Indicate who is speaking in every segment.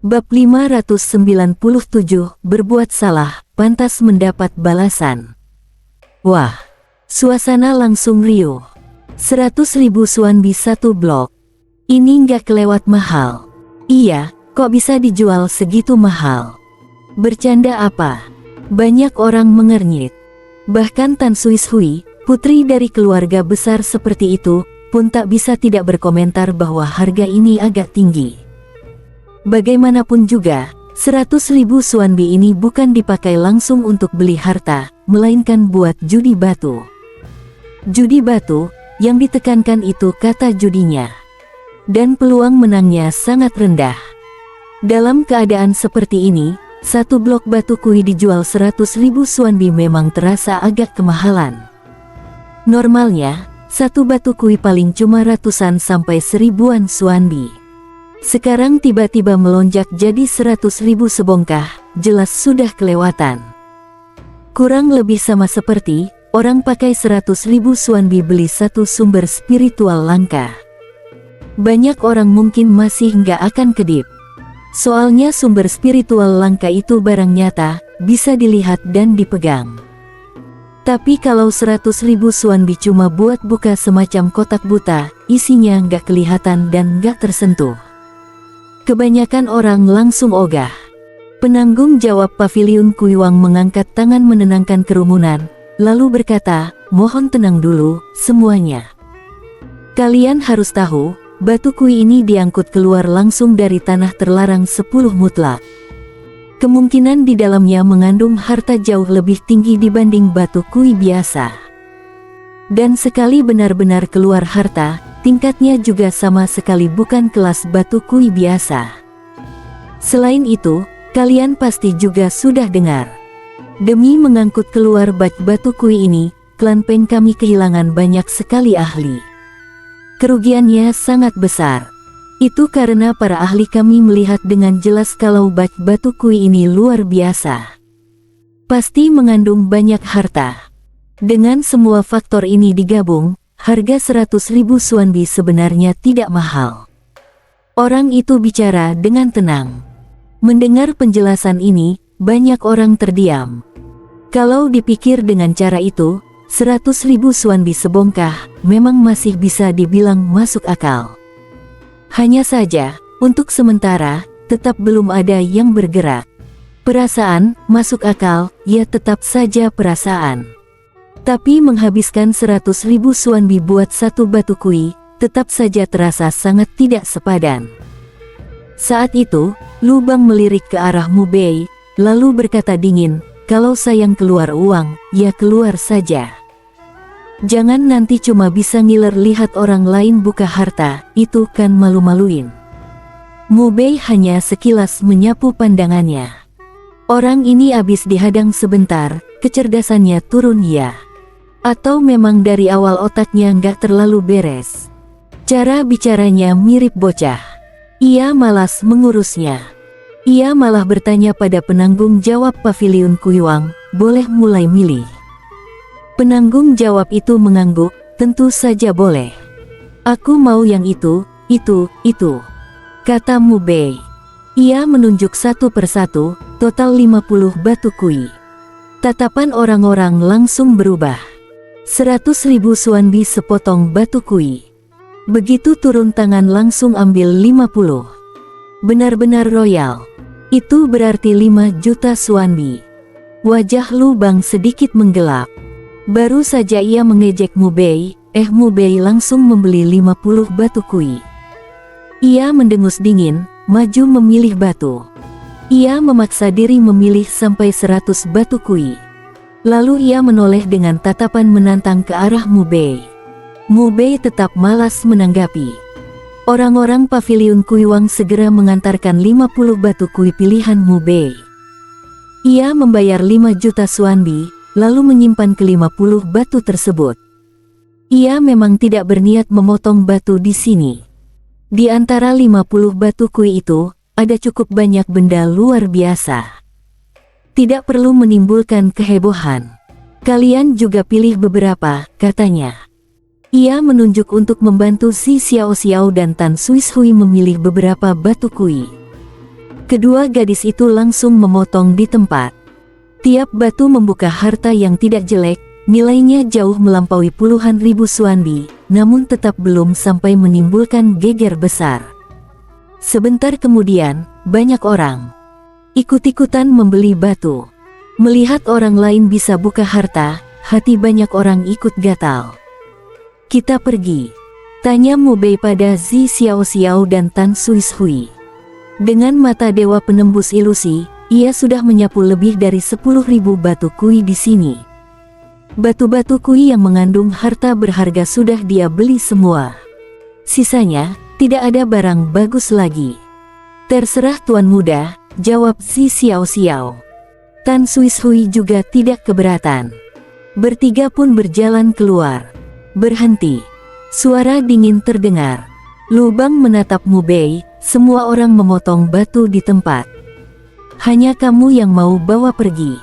Speaker 1: Bab 597, berbuat salah, pantas mendapat balasan. Wah, suasana langsung riuh. 100.000 Suanbi satu blok. Ini nggak kelewat mahal. Iya, kok bisa dijual segitu mahal? Bercanda apa? Banyak orang mengernyit. Bahkan Tan Suishui, putri dari keluarga besar seperti itu, pun tak bisa tidak berkomentar bahwa harga ini agak tinggi. Bagaimanapun juga, 100.000 Suanbi ini bukan dipakai langsung untuk beli harta, melainkan buat judi batu. Judi batu, yang ditekankan itu kata judinya. Dan peluang menangnya sangat rendah. Dalam keadaan seperti ini, satu blok batu kui dijual 100.000 Suanbi memang terasa agak kemahalan. Normalnya, satu batu kui paling cuma ratusan sampai seribuan Suanbi. Sekarang tiba-tiba melonjak jadi 100.000 sebongkah, jelas sudah kelewatan. Kurang lebih sama seperti orang pakai 100.000 Suanbi beli satu sumber spiritual langka. Banyak orang mungkin masih nggak akan kedip. Soalnya sumber spiritual langka itu barang nyata, bisa dilihat dan dipegang. Tapi kalau 100.000 Suanbi cuma buat buka semacam kotak buta, isinya nggak kelihatan dan nggak tersentuh. Kebanyakan orang langsung ogah. Penanggung jawab paviliun Kuiwang mengangkat tangan menenangkan kerumunan, lalu berkata, mohon tenang dulu, semuanya. Kalian harus tahu, batu kui ini diangkut keluar langsung dari tanah terlarang 10 mutlak. Kemungkinan di dalamnya mengandung harta jauh lebih tinggi dibanding batu kui biasa. Dan sekali benar-benar keluar harta, tingkatnya juga sama sekali bukan kelas batu kui biasa. Selain itu, kalian pasti juga sudah dengar. Demi mengangkut keluar batu kui ini, klan Peng kami kehilangan banyak sekali ahli. Kerugiannya sangat besar. Itu karena para ahli kami melihat dengan jelas kalau batu kui ini luar biasa. Pasti mengandung banyak harta. Dengan semua faktor ini digabung, harga 100.000 Suanbi sebenarnya tidak mahal. Orang itu bicara dengan tenang. Mendengar penjelasan ini, banyak orang terdiam. Kalau dipikir dengan cara itu, 100.000 Suanbi sebongkah, memang masih bisa dibilang masuk akal. Hanya saja, untuk sementara, tetap belum ada yang bergerak. Perasaan, masuk akal, ya tetap saja perasaan. Tapi menghabiskan 100.000 Suanbi buat satu batu kui, tetap saja terasa sangat tidak sepadan. Saat itu, Lu Bang melirik ke arah Mu Bei, lalu berkata dingin, kalau sayang keluar uang, ya keluar saja. Jangan nanti cuma bisa ngiler lihat orang lain buka harta, itu kan malu-maluin. Mu Bei hanya sekilas menyapu pandangannya. Orang ini abis dihadang sebentar, kecerdasannya turun ya. Atau memang dari awal otaknya nggak terlalu beres. Cara bicaranya mirip bocah. Ia malas mengurusnya. Ia malah bertanya pada penanggung jawab paviliun Kuiwang, boleh mulai milih. Penanggung jawab itu mengangguk, tentu saja boleh. Aku mau yang itu, kata Mu Bei. Ia menunjuk satu persatu, total 50 batu kui. Tatapan orang-orang langsung berubah. 100.000 Suanbi sepotong batu kui. Begitu turun tangan langsung ambil 50. Benar-benar royal. Itu berarti 5 juta Suanbi. Wajah Lu Bang sedikit menggelap. Baru saja ia mengejek Mu Bei, Mu Bei langsung membeli 50 batu kui. Ia mendengus dingin, maju memilih batu. Ia memaksa diri memilih sampai 100 batu kui. Lalu ia menoleh dengan tatapan menantang ke arah Mu Bei. Mu Bei tetap malas menanggapi. Orang-orang paviliun Kuiwang segera mengantarkan 50 batu kui pilihan Mu Bei. Ia membayar 5 juta Suanbi, lalu menyimpan ke-50 batu tersebut. Ia memang tidak berniat memotong batu di sini. Di antara 50 batu kui itu, ada cukup banyak benda luar biasa. Tidak perlu menimbulkan kehebohan. Kalian juga pilih beberapa, katanya. Ia menunjuk untuk membantu si Xiao Xiao dan Tan Suishui memilih beberapa batu kui. Kedua gadis itu langsung memotong di tempat. Tiap batu membuka harta yang tidak jelek, nilainya jauh melampaui puluhan ribu suanbi, namun tetap belum sampai menimbulkan geger besar. Sebentar kemudian, banyak orang ikut-ikutan membeli batu. Melihat orang lain bisa buka harta, hati banyak orang ikut gatal. "Kita pergi," tanya Mu Bei pada Zi Xiaoxiao dan Tan Suishui. Dengan mata dewa penembus ilusi, ia sudah menyapu lebih dari 10.000 batu kui di sini. Batu-batu kui yang mengandung harta berharga sudah dia beli semua. Sisanya, tidak ada barang bagus lagi. "Terserah Tuan Muda," jawab Zi Xiaoxiao. Tan Suishui juga tidak keberatan. Bertiga pun berjalan keluar. Berhenti. Suara dingin terdengar. Lubang menatap Mu Bei. Semua orang memotong batu di tempat. "Hanya kamu yang mau bawa pergi.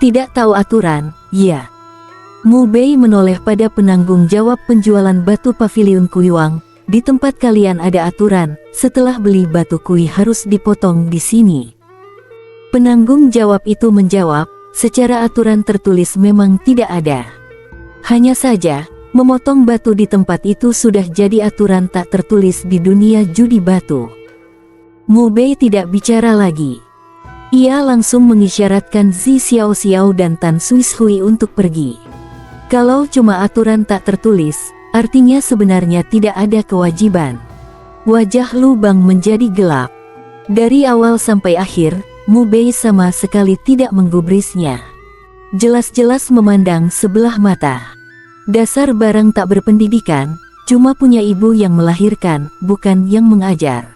Speaker 1: Tidak tahu aturan, ya?" Mu Bei menoleh pada penanggung jawab penjualan batu pavilion Kuiwang. "Di tempat kalian ada aturan, setelah beli batu kui harus dipotong di sini." Penanggung jawab itu menjawab, "Secara aturan tertulis memang tidak ada. Hanya saja, memotong batu di tempat itu sudah jadi aturan tak tertulis di dunia judi batu." Mu Bei tidak bicara lagi. Ia langsung mengisyaratkan Zi Xiaoxiao dan Tan Suishui untuk pergi. Kalau cuma aturan tak tertulis, artinya sebenarnya tidak ada kewajiban. Wajah Lubang menjadi gelap. Dari awal sampai akhir, Mu Bei sama sekali tidak menggubrisnya. Jelas-jelas memandang sebelah mata. Dasar barang tak berpendidikan, cuma punya ibu yang melahirkan, bukan yang mengajar.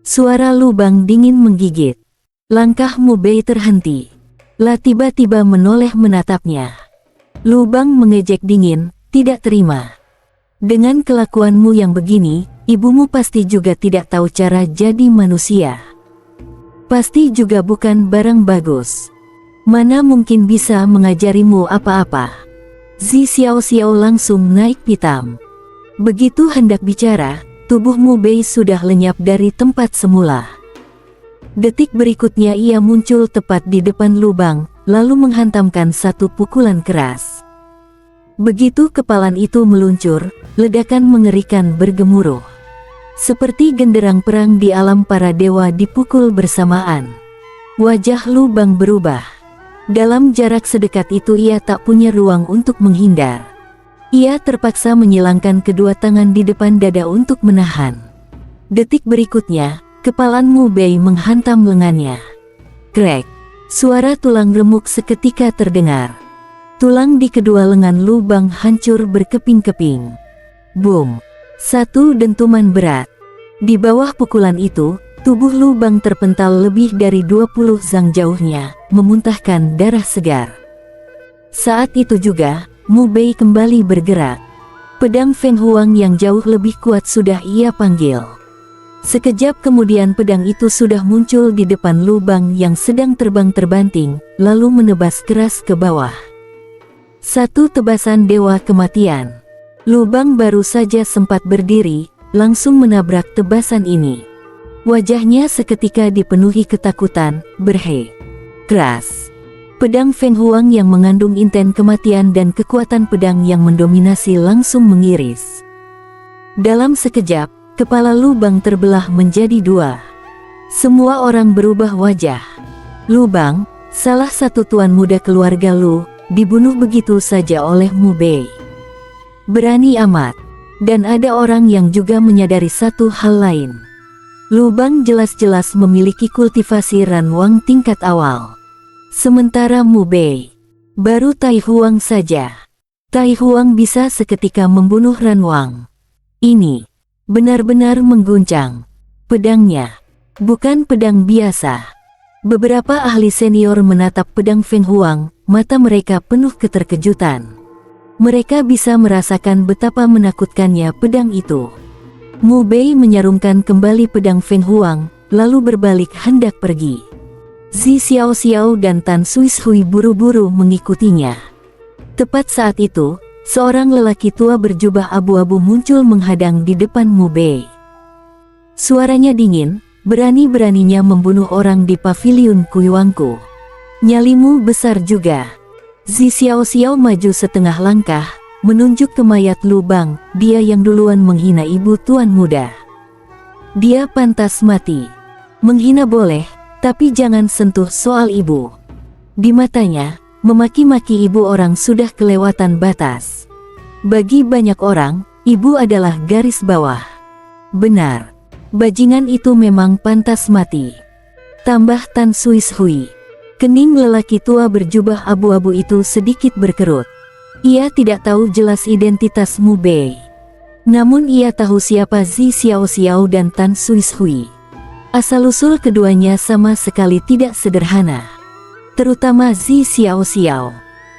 Speaker 1: Suara Lubang dingin menggigit. Langkah Mu Bei terhenti. La tiba-tiba menoleh menatapnya. Lubang mengejek dingin, "Tidak terima. Dengan kelakuanmu yang begini, ibumu pasti juga tidak tahu cara jadi manusia. Pasti juga bukan barang bagus. Mana mungkin bisa mengajarimu apa-apa." Zi Xiaoxiao langsung naik pitam. Begitu hendak bicara, tubuh Mu Bei sudah lenyap dari tempat semula. Detik berikutnya ia muncul tepat di depan Lubang, lalu menghantamkan satu pukulan keras. Begitu kepalan itu meluncur, ledakan mengerikan bergemuruh. Seperti genderang perang di alam para dewa dipukul bersamaan. Wajah Lubang berubah. Dalam jarak sedekat itu ia tak punya ruang untuk menghindar. Ia terpaksa menyilangkan kedua tangan di depan dada untuk menahan. Detik berikutnya, kepalan Mu Bei menghantam lengannya. Krek! Suara tulang remuk seketika terdengar. Tulang di kedua lengan Lubang hancur berkeping-keping. Boom! Satu dentuman berat. Di bawah pukulan itu, tubuh Lubang terpental lebih dari 20 zang jauhnya, memuntahkan darah segar. Saat itu juga, Mu Bei kembali bergerak. Pedang Feng Huang yang jauh lebih kuat sudah ia panggil. Sekejap kemudian pedang itu sudah muncul di depan Lubang yang sedang terbang terbanting, lalu menebas keras ke bawah. Satu tebasan dewa kematian. Lubang baru saja sempat berdiri, langsung menabrak tebasan ini. Wajahnya seketika dipenuhi ketakutan, berhe. Keras. Pedang Feng Huang yang mengandung inten kematian dan kekuatan pedang yang mendominasi langsung mengiris. Dalam sekejap, kepala Lubang terbelah menjadi dua. Semua orang berubah wajah. Lubang, salah satu tuan muda keluarga Lu, dibunuh begitu saja oleh Mu Bei. Berani amat. Dan ada orang yang juga menyadari satu hal lain. Lubang jelas-jelas memiliki kultivasi Ranwang tingkat awal. Sementara Mu Bei baru Tai Huang saja. Tai Huang bisa seketika membunuh Ranwang. Ini benar-benar mengguncang. Pedangnya bukan pedang biasa. Beberapa ahli senior menatap pedang Feng Huang, mata mereka penuh keterkejutan. Mereka bisa merasakan betapa menakutkannya pedang itu. Mu Bei menyarungkan kembali pedang Feng Huang, lalu berbalik hendak pergi. Zi Xiaoxiao dan Tan Suishui buru-buru mengikutinya. Tepat saat itu, seorang lelaki tua berjubah abu-abu muncul menghadang di depan Mu Bei. Suaranya dingin, Berani-beraninya membunuh orang di paviliun Kuiwangku. Nyalimu besar juga. Zi Xiaoxiao maju setengah langkah, menunjuk ke mayat Lu Bang, dia yang duluan menghina ibu tuan muda. Dia pantas mati. Menghina boleh, tapi jangan sentuh soal ibu. Di matanya, memaki-maki ibu orang sudah kelewatan batas. Bagi banyak orang, ibu adalah garis bawah. Benar. Bajingan itu memang pantas mati. Tambah Tan Suis Hui. Kening lelaki tua berjubah abu-abu itu sedikit berkerut. Ia tidak tahu jelas identitas Mu Bei. Namun ia tahu siapa Zi Xiaoxiao dan Tan Suis Hui. Asal-usul keduanya sama sekali tidak sederhana. Terutama Zi Xiaoxiao.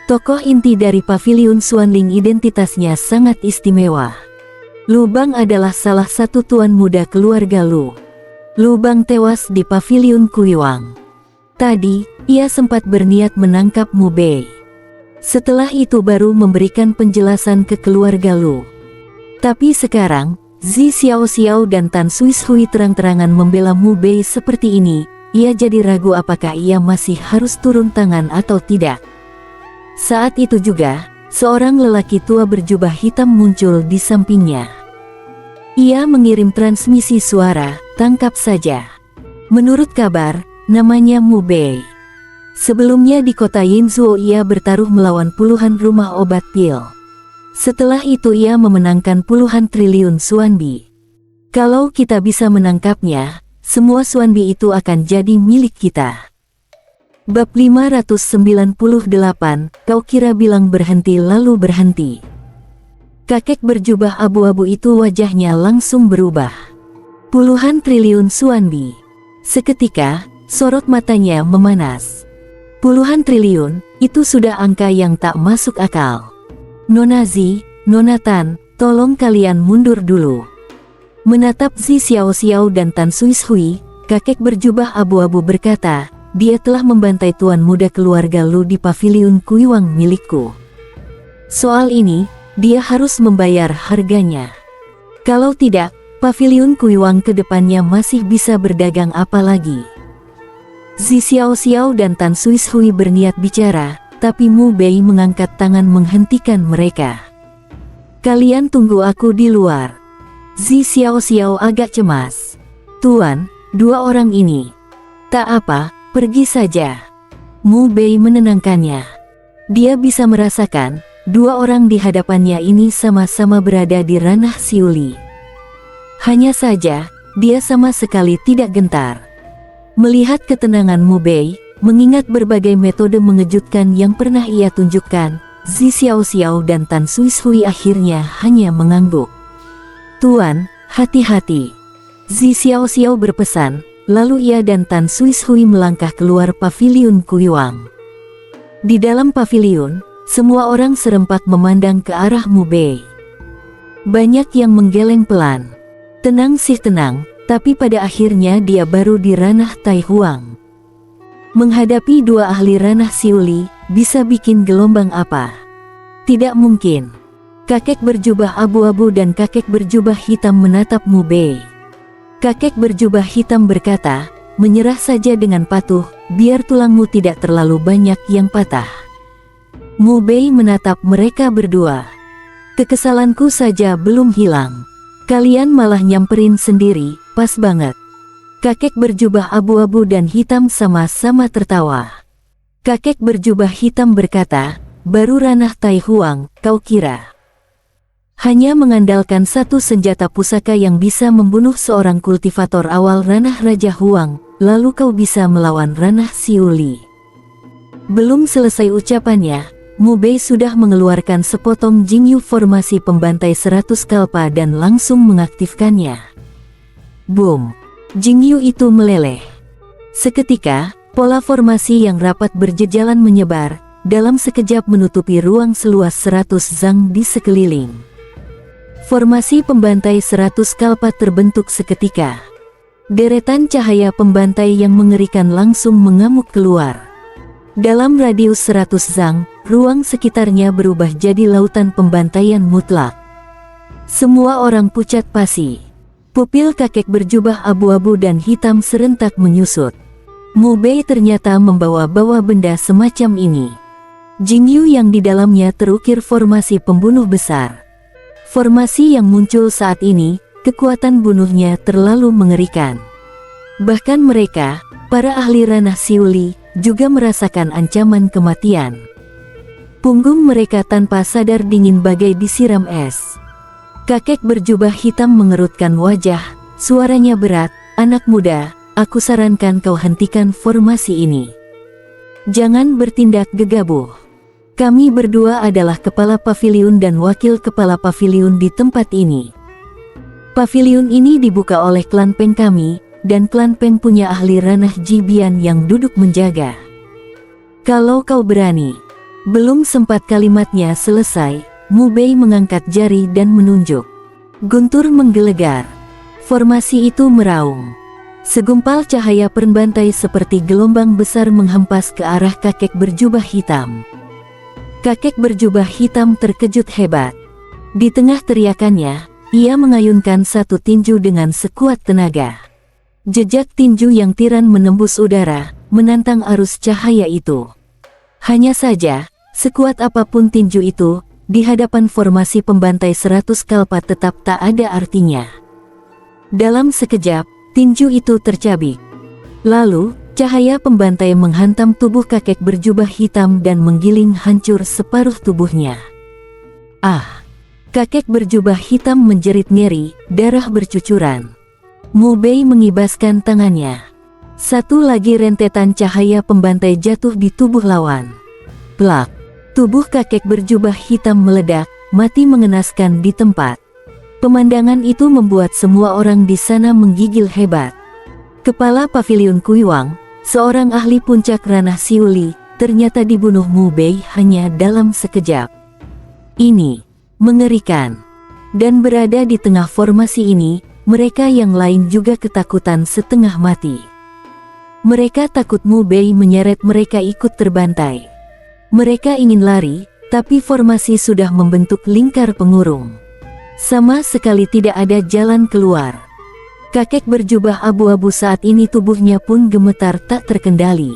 Speaker 1: Tokoh inti dari paviliun Xuanling identitasnya sangat istimewa. Lu Bang adalah salah satu tuan muda keluarga Lu. Lu Bang tewas di paviliun Kuiwang. Tadi, ia sempat berniat menangkap Mu Bei. Setelah itu baru memberikan penjelasan ke keluarga Lu. Tapi sekarang, Zi Xiaoxiao dan Tan Suis Hui terang-terangan membela Mu Bei seperti ini, ia jadi ragu apakah ia masih harus turun tangan atau tidak. Saat itu juga, seorang lelaki tua berjubah hitam muncul di sampingnya. Ia mengirim transmisi suara, tangkap saja. Menurut kabar, namanya Mu Bei. Sebelumnya di kota Yinzhou ia bertaruh melawan puluhan rumah obat pil. Setelah itu ia memenangkan puluhan triliun Xuanbi. Kalau kita bisa menangkapnya, semua Xuanbi itu akan jadi milik kita. Bab 598, kau kira bilang berhenti lalu berhenti. Kakek berjubah abu-abu itu wajahnya langsung berubah. Puluhan triliun Xuanbi. Seketika, sorot matanya memanas. Puluhan triliun, itu sudah angka yang tak masuk akal. Nona Zi, Nona Tan, tolong kalian mundur dulu. Menatap Zi Xiaoxiao dan Tan Suis Hui, kakek berjubah abu-abu berkata, dia telah membantai tuan muda keluarga Lu di paviliun Kuiwang milikku. Soal ini, dia harus membayar harganya. Kalau tidak, paviliun Kuiwang ke depannya masih bisa berdagang apa lagi. Zi Xiaoxiao dan Tan Suis Hui berniat bicara, tapi Mu Bei mengangkat tangan menghentikan mereka. Kalian tunggu aku di luar. Zi Xiaoxiao agak cemas. Tuan, dua orang ini. Tak apa, pergi saja. Mu Bei menenangkannya. Dia bisa merasakan, dua orang di hadapannya ini sama-sama berada di ranah Siuli. Hanya saja, dia sama sekali tidak gentar. Melihat ketenangan Mu Bei, mengingat berbagai metode mengejutkan yang pernah ia tunjukkan, Zi Xiaoxiao dan Tan Suis Hui akhirnya hanya mengangguk. Tuan, hati-hati. Zi Xiaoxiao berpesan, lalu ia dan Tan Suis Hui melangkah keluar paviliun Kuiwang. Di dalam paviliun, semua orang serempak memandang ke arah Mu Bei. Banyak yang menggeleng pelan. Tenang sih tenang, tapi pada akhirnya dia baru di ranah Tai Huang. Menghadapi dua ahli ranah Siuli, bisa bikin gelombang apa? Tidak mungkin. Kakek berjubah abu-abu dan kakek berjubah hitam menatap Mu Bei. Kakek berjubah hitam berkata, menyerah saja dengan patuh, biar tulangmu tidak terlalu banyak yang patah. Mu Bei menatap mereka berdua. Kekesalanku saja belum hilang. Kalian malah nyamperin sendiri, pas banget. Kakek berjubah abu-abu dan hitam sama-sama tertawa. Kakek berjubah hitam berkata, baru ranah Tai Huang, kau kira. Hanya mengandalkan satu senjata pusaka yang bisa membunuh seorang kultivator awal ranah Raja Huang, lalu kau bisa melawan ranah Siuli. Belum selesai ucapannya, Mu Bei sudah mengeluarkan sepotong Jingyu formasi pembantai 100 kalpa dan langsung mengaktifkannya. Boom! Jingyu itu meleleh. Seketika, pola formasi yang rapat berjejalan menyebar, dalam sekejap menutupi ruang seluas 100 zang di sekeliling. Formasi pembantai 100 kalpa terbentuk seketika. Deretan cahaya pembantai yang mengerikan langsung mengamuk keluar. Dalam radius 100 zang, ruang sekitarnya berubah jadi lautan pembantaian mutlak. Semua orang pucat pasi. Pupil kakek berjubah abu-abu dan hitam serentak menyusut. Mu Bei ternyata membawa-bawa benda semacam ini. Jingyu yang di dalamnya terukir formasi pembunuh besar. Formasi yang muncul saat ini, kekuatan bunuhnya terlalu mengerikan. Bahkan mereka, para ahli ranah Siuli, juga merasakan ancaman kematian. Punggung mereka tanpa sadar dingin bagai disiram es. Kakek berjubah hitam mengerutkan wajah, suaranya berat, "Anak muda, aku sarankan kau hentikan formasi ini. Jangan bertindak gegabah. Kami berdua adalah kepala paviliun dan wakil kepala paviliun di tempat ini. Paviliun ini dibuka oleh klan Peng kami, dan klan Peng punya ahli ranah Jibian yang duduk menjaga. Kalau kau berani." Belum sempat kalimatnya selesai, Mu Bei mengangkat jari dan menunjuk. Guntur menggelegar. Formasi itu meraung. Segumpal cahaya pembantai seperti gelombang besar menghempas ke arah kakek berjubah hitam. Kakek berjubah hitam terkejut hebat. Di tengah teriakannya, ia mengayunkan satu tinju dengan sekuat tenaga. Jejak tinju yang tiran menembus udara, menantang arus cahaya itu. Hanya saja, sekuat apapun tinju itu, di hadapan formasi pembantai 100 kalpa tetap tak ada artinya. Dalam sekejap, tinju itu tercabik. Lalu, cahaya pembantai menghantam tubuh kakek berjubah hitam dan menggiling hancur separuh tubuhnya. Ah! Kakek berjubah hitam menjerit ngeri, darah bercucuran. Mu Bei mengibaskan tangannya. Satu lagi rentetan cahaya pembantai jatuh di tubuh lawan. Plak! Tubuh kakek berjubah hitam meledak, mati mengenaskan di tempat. Pemandangan itu membuat semua orang di sana menggigil hebat. Kepala paviliun Kuiwang, seorang ahli puncak ranah Siuli, ternyata dibunuh Mu Bei hanya dalam sekejap. Ini mengerikan. Dan berada di tengah formasi ini, mereka yang lain juga ketakutan setengah mati. Mereka takut Mu Bei menyeret mereka ikut terbantai. Mereka ingin lari, tapi formasi sudah membentuk lingkar pengurung. Sama sekali tidak ada jalan keluar. Kakek berjubah abu-abu saat ini tubuhnya pun gemetar tak terkendali.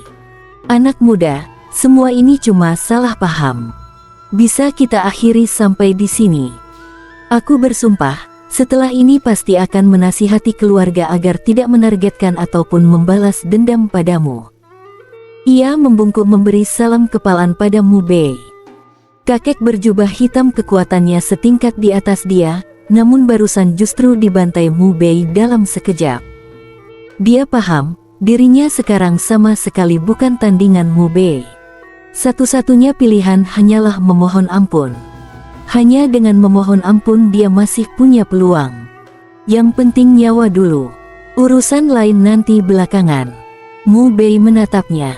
Speaker 1: Anak muda, semua ini cuma salah paham. Bisa kita akhiri sampai di sini. Aku bersumpah, setelah ini pasti akan menasihati keluarga agar tidak menargetkan ataupun membalas dendam padamu. Ia membungkuk memberi salam kepalaan pada Mu Bei. Kakek berjubah hitam kekuatannya setingkat di atas dia, namun barusan justru dibantai Mu Bei dalam sekejap. Dia paham, dirinya sekarang sama sekali bukan tandingan Mu Bei. Satu-satunya pilihan hanyalah memohon ampun. Hanya dengan memohon ampun dia masih punya peluang. Yang penting nyawa dulu. Urusan lain nanti belakangan. Mu Bei menatapnya.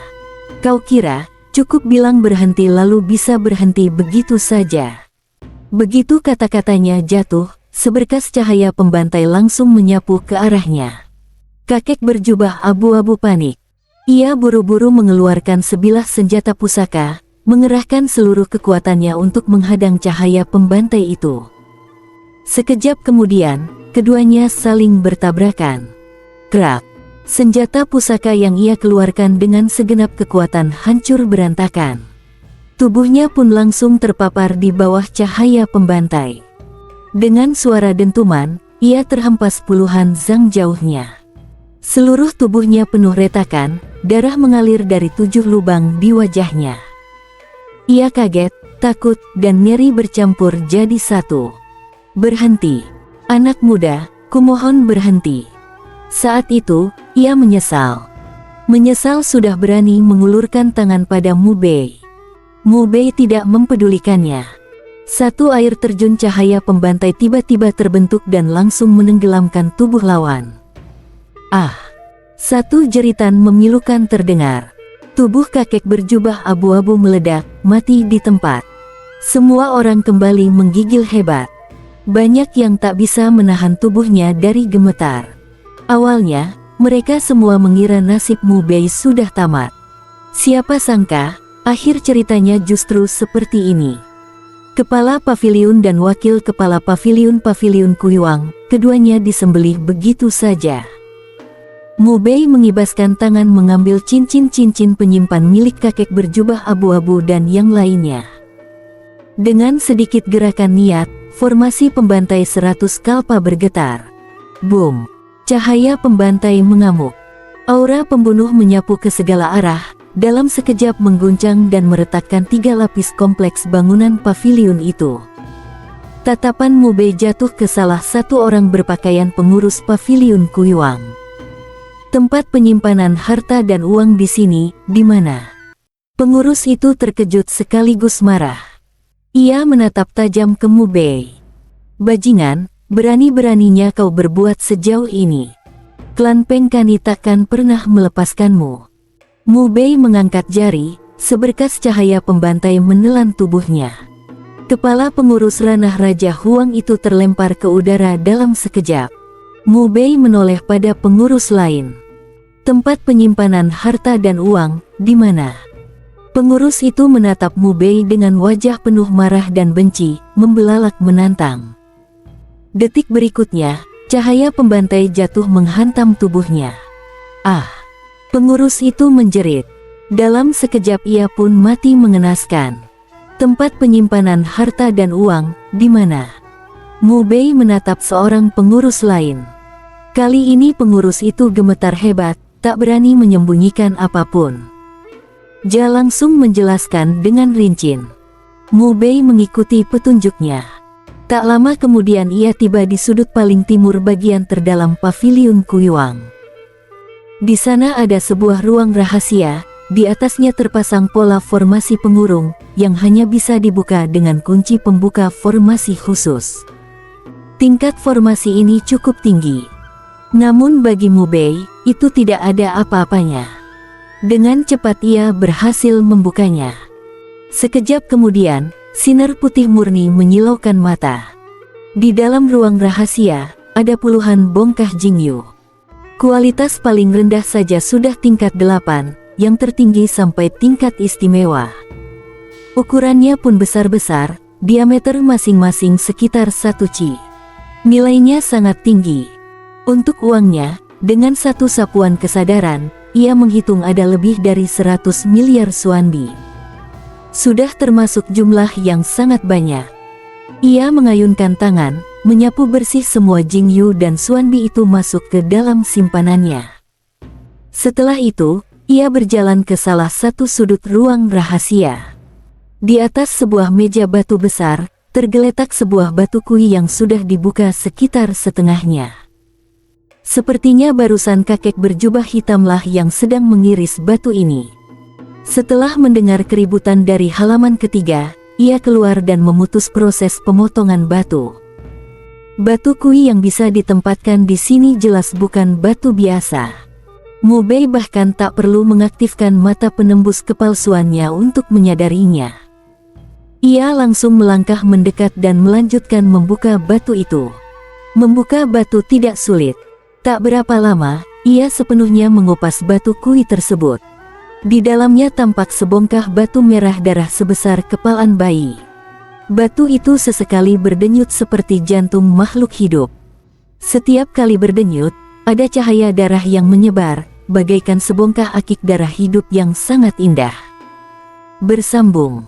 Speaker 1: Kau kira, cukup bilang berhenti lalu bisa berhenti begitu saja? Begitu kata-katanya jatuh, seberkas cahaya pembantai langsung menyapu ke arahnya. Kakek berjubah abu-abu panik. Ia buru-buru mengeluarkan sebilah senjata pusaka, mengerahkan seluruh kekuatannya untuk menghadang cahaya pembantai itu. Sekejap kemudian, keduanya saling bertabrakan. Krak! Senjata pusaka yang ia keluarkan dengan segenap kekuatan hancur berantakan. Tubuhnya pun langsung terpapar di bawah cahaya pembantai. Dengan suara dentuman, ia terhempas puluhan zang jauhnya. Seluruh tubuhnya penuh retakan, darah mengalir dari 7 lubang di wajahnya. Ia kaget, takut, dan nyeri bercampur jadi satu. Berhenti. Anak muda, kumohon berhenti. Saat itu, ia menyesal. Menyesal sudah berani mengulurkan tangan pada Mu Bei. Mu Bei tidak mempedulikannya. Satu air terjun cahaya pembantai tiba-tiba terbentuk dan langsung menenggelamkan tubuh lawan. Ah! Satu jeritan memilukan terdengar. Tubuh kakek berjubah abu-abu meledak, mati di tempat. Semua orang kembali menggigil hebat. Banyak yang tak bisa menahan tubuhnya dari gemetar. Awalnya, mereka semua mengira nasib Mu Bei sudah tamat. Siapa sangka, akhir ceritanya justru seperti ini. Kepala paviliun dan wakil kepala paviliun Kuiwang, keduanya disembelih begitu saja. Mu Bei mengibaskan tangan mengambil cincin-cincin penyimpan milik kakek berjubah abu-abu dan yang lainnya. Dengan sedikit gerakan niat, formasi pembantai 100 kalpa bergetar. Boom! Cahaya pembantai mengamuk. Aura pembunuh menyapu ke segala arah, dalam sekejap mengguncang dan meretakkan 3 lapis kompleks bangunan paviliun itu. Tatapan Mu Bei jatuh ke salah satu orang berpakaian pengurus paviliun Kuiwang. Tempat penyimpanan harta dan uang di sini, di mana? Pengurus itu terkejut sekaligus marah. Ia menatap tajam ke Mu Bei. Bajingan, berani-beraninya kau berbuat sejauh ini. Klan Pengkani takkan pernah melepaskanmu. Mu Bei mengangkat jari, seberkas cahaya pembantai menelan tubuhnya. Kepala pengurus ranah Raja Huang itu terlempar ke udara dalam sekejap. Mu Bei menoleh pada pengurus lain. Tempat penyimpanan harta dan uang, di mana? Pengurus itu menatap Mu Bei dengan wajah penuh marah dan benci, membelalak menantang. Detik berikutnya, cahaya pembantai jatuh menghantam tubuhnya. Ah! Pengurus itu menjerit. Dalam sekejap ia pun mati mengenaskan. Tempat penyimpanan harta dan uang, di mana? Mu Bei menatap seorang pengurus lain. Kali ini pengurus itu gemetar hebat, tak berani menyembunyikan apapun. Dia langsung menjelaskan dengan rinci. Mu Bei mengikuti petunjuknya. Tak lama kemudian ia tiba di sudut paling timur bagian terdalam paviliun Kuiwang. Di sana ada sebuah ruang rahasia, di atasnya terpasang pola formasi pengurung, yang hanya bisa dibuka dengan kunci pembuka formasi khusus. Tingkat formasi ini cukup tinggi. Namun bagi Mu Bei, itu tidak ada apa-apanya. Dengan cepat ia berhasil membukanya. Sekejap kemudian, sinar putih murni menyilaukan mata. Di dalam ruang rahasia, ada puluhan bongkah Jingyu. Kualitas paling rendah saja sudah tingkat 8, yang tertinggi sampai tingkat istimewa. Ukurannya pun besar-besar, diameter masing-masing sekitar 1 ci. Nilainya sangat tinggi. Untuk uangnya, dengan satu sapuan kesadaran, ia menghitung ada lebih dari 100 miliar Xuanbi. Sudah termasuk jumlah yang sangat banyak. Ia mengayunkan tangan, menyapu bersih semua Jingyu dan Xuanbi itu masuk ke dalam simpanannya. Setelah itu, ia berjalan ke salah satu sudut ruang rahasia. Di atas sebuah meja batu besar, tergeletak sebuah batu kui yang sudah dibuka sekitar setengahnya. Sepertinya barusan kakek berjubah hitamlah yang sedang mengiris batu ini. Setelah mendengar keributan dari halaman ketiga, ia keluar dan memutus proses pemotongan batu. Batu kui yang bisa ditempatkan di sini jelas bukan batu biasa. Mu Bei bahkan tak perlu mengaktifkan mata penembus kepalsuannya untuk menyadarinya. Ia langsung melangkah mendekat dan melanjutkan membuka batu itu. Membuka batu tidak sulit. Tak berapa lama, ia sepenuhnya mengupas batu kui tersebut. Di dalamnya tampak sebongkah batu merah darah sebesar kepalan bayi. Batu itu sesekali berdenyut seperti jantung makhluk hidup. Setiap kali berdenyut, ada cahaya darah yang menyebar, bagaikan sebongkah akik darah hidup yang sangat indah. Bersambung.